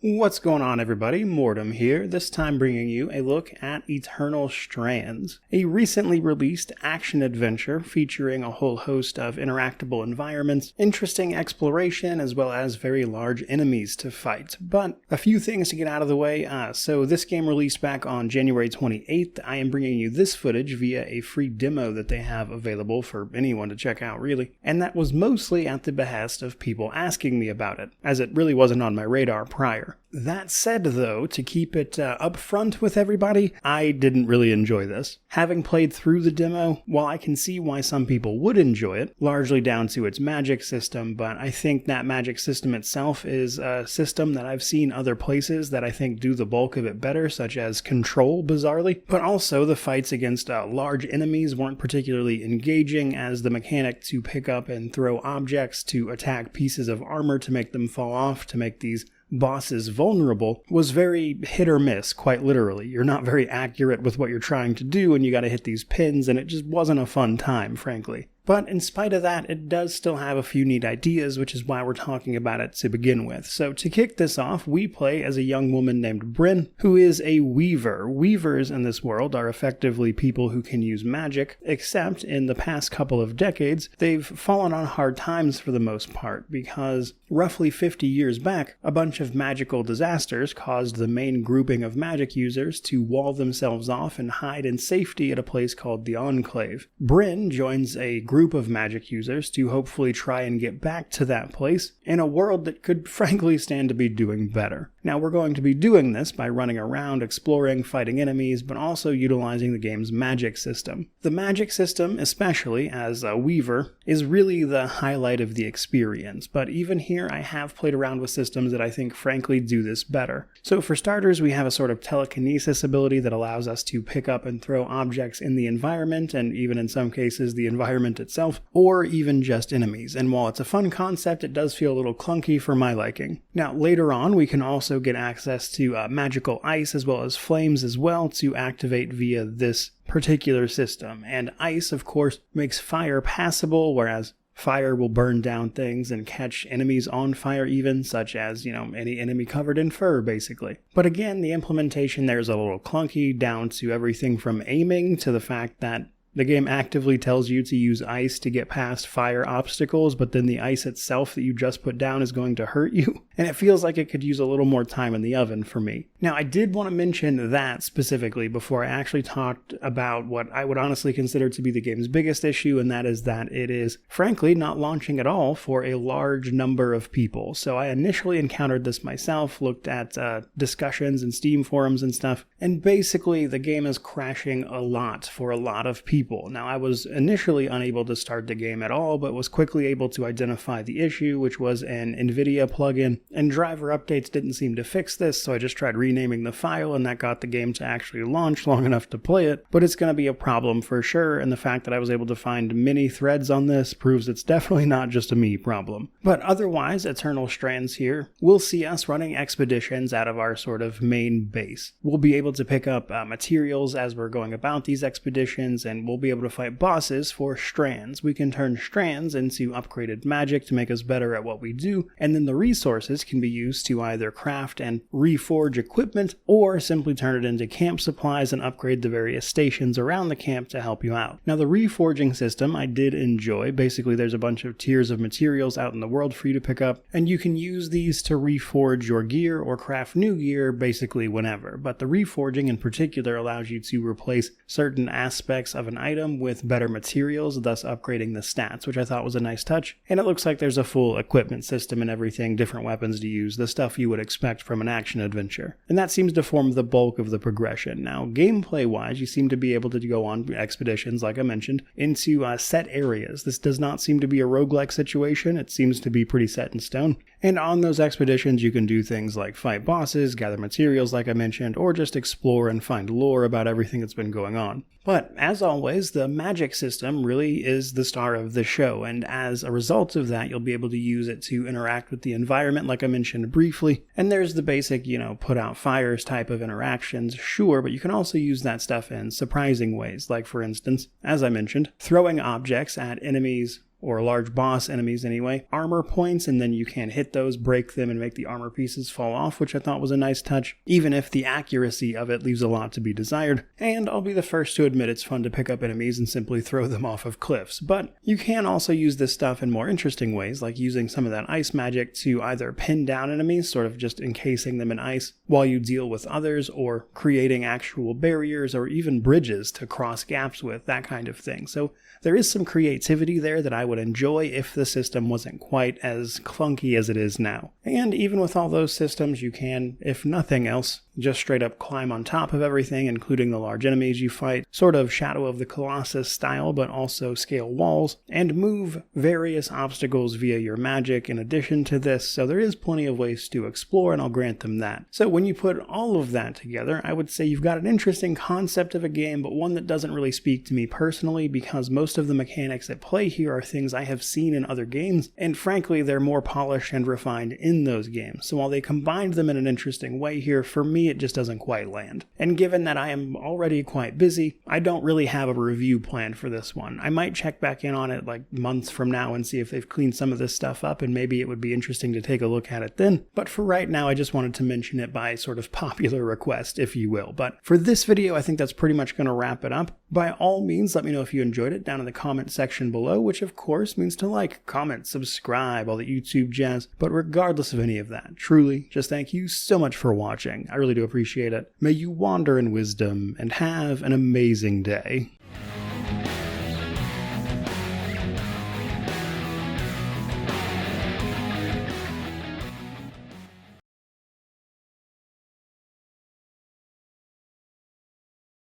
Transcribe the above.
What's going on, everybody? Mortem here, this time bringing you a look at Eternal Strands, a recently released action-adventure featuring a whole host of interactable environments, interesting exploration, as well as very large enemies to fight. But a few things to get out of the way. So this game released back on January 28th. I am bringing you this footage via a free demo that they have available for anyone to check out, really. And that was mostly at the behest of people asking me about it, as it really wasn't on my radar prior. That said, though, to keep it up front with everybody, I didn't really enjoy this. Having played through the demo, while I can see why some people would enjoy it, largely down to its magic system, but I think that magic system itself is a system that I've seen other places that I think do the bulk of it better, such as Control, bizarrely. But also, the fights against large enemies weren't particularly engaging, as the mechanic to pick up and throw objects to attack pieces of armor to make them fall off, to make these bosses vulnerable, was very hit or miss, quite literally. You're not very accurate with what you're trying to do, and you gotta hit these pins, and it just wasn't a fun time, frankly. But in spite of that, it does still have a few neat ideas, which is why we're talking about it to begin with. So to kick this off, we play as a young woman named Bryn, who is a weaver. Weavers in this world are effectively people who can use magic, except in the past couple of decades, they've fallen on hard times for the most part, because roughly 50 years back, a bunch of magical disasters caused the main grouping of magic users to wall themselves off and hide in safety at a place called the Enclave. Bryn joins a group of magic users to hopefully try and get back to that place in a world that could frankly stand to be doing better. Now, we're going to be doing this by running around, exploring, fighting enemies, but also utilizing the game's magic system. The magic system, especially as a weaver, is really the highlight of the experience, but even here I have played around with systems that I think frankly do this better. So for starters, we have a sort of telekinesis ability that allows us to pick up and throw objects in the environment, and even in some cases the environment itself, or even just enemies. And while it's a fun concept, it does feel a little clunky for my liking. Now, later on, we can also get access to magical ice as well as flames as well to activate via this particular system. And ice, of course, makes fire passable, whereas fire will burn down things and catch enemies on fire even, such as, any enemy covered in fur, basically. But again, the implementation there is a little clunky, down to everything from aiming to the fact that the game actively tells you to use ice to get past fire obstacles, but then the ice itself that you just put down is going to hurt you. And it feels like it could use a little more time in the oven for me. Now, I did want to mention that specifically before I actually talked about what I would honestly consider to be the game's biggest issue, and that is that it is, frankly, not launching at all for a large number of people. So I initially encountered this myself, looked at discussions and Steam forums and stuff, and basically the game is crashing a lot for a lot of people. Now, I was initially unable to start the game at all, but was quickly able to identify the issue, which was an NVIDIA plugin, and driver updates didn't seem to fix this, so I just tried renaming the file, and that got the game to actually launch long enough to play it. But it's going to be a problem for sure, and the fact that I was able to find many threads on this proves it's definitely not just a me problem. But otherwise, Eternal Strands here will see us running expeditions out of our sort of main base. We'll be able to pick up materials as we're going about these expeditions, and we'll be able to fight bosses for strands. We can turn strands into upgraded magic to make us better at what we do, and then the resources can be used to either craft and reforge equipment, or simply turn it into camp supplies and upgrade the various stations around the camp to help you out. Now, the reforging system I did enjoy. Basically, there's a bunch of tiers of materials out in the world for you to pick up, and you can use these to reforge your gear or craft new gear basically whenever. But the reforging in particular allows you to replace certain aspects of an item with better materials, thus upgrading the stats, which I thought was a nice touch. And it looks like there's a full equipment system and everything, different weapons to use, the stuff you would expect from an action adventure. And that seems to form the bulk of the progression. Now, gameplay-wise, you seem to be able to go on expeditions, like I mentioned, into set areas. This does not seem to be a roguelike situation. It seems to be pretty set in stone. And on those expeditions, you can do things like fight bosses, gather materials like I mentioned, or just explore and find lore about everything that's been going on. But as always, the magic system really is the star of the show, and as a result of that, you'll be able to use it to interact with the environment like I mentioned briefly. And there's the basic, put out fires type of interactions, sure, but you can also use that stuff in surprising ways, like for instance, as I mentioned, throwing objects at enemies or large boss enemies anyway, armor points, and then you can hit those, break them, and make the armor pieces fall off, which I thought was a nice touch, even if the accuracy of it leaves a lot to be desired. And I'll be the first to admit it's fun to pick up enemies and simply throw them off of cliffs, but you can also use this stuff in more interesting ways, like using some of that ice magic to either pin down enemies, sort of just encasing them in ice, while you deal with others, or creating actual barriers or even bridges to cross gaps with, that kind of thing. So there is some creativity there that I would enjoy if the system wasn't quite as clunky as it is now. And even with all those systems, you can, if nothing else, just straight up climb on top of everything, including the large enemies you fight, sort of Shadow of the Colossus style, but also scale walls, and move various obstacles via your magic in addition to this, so there is plenty of ways to explore, and I'll grant them that. So when you put all of that together, I would say you've got an interesting concept of a game, but one that doesn't really speak to me personally, because most of the mechanics at play here are things I have seen in other games, and frankly, they're more polished and refined in those games. So while they combined them in an interesting way here, for me it just doesn't quite land. And given that I am already quite busy, I don't really have a review planned for this one. I might check back in on it like months from now and see if they've cleaned some of this stuff up, and maybe it would be interesting to take a look at it then. But for right now, I just wanted to mention it by sort of popular request, if you will. But for this video, I think that's pretty much going to wrap it up. By all means, let me know if you enjoyed it down in the comment section below, which of course means to like, comment, subscribe, all the YouTube jazz. But regardless of any of that, truly, just thank you so much for watching. I really do appreciate it. May you wander in wisdom and have an amazing day.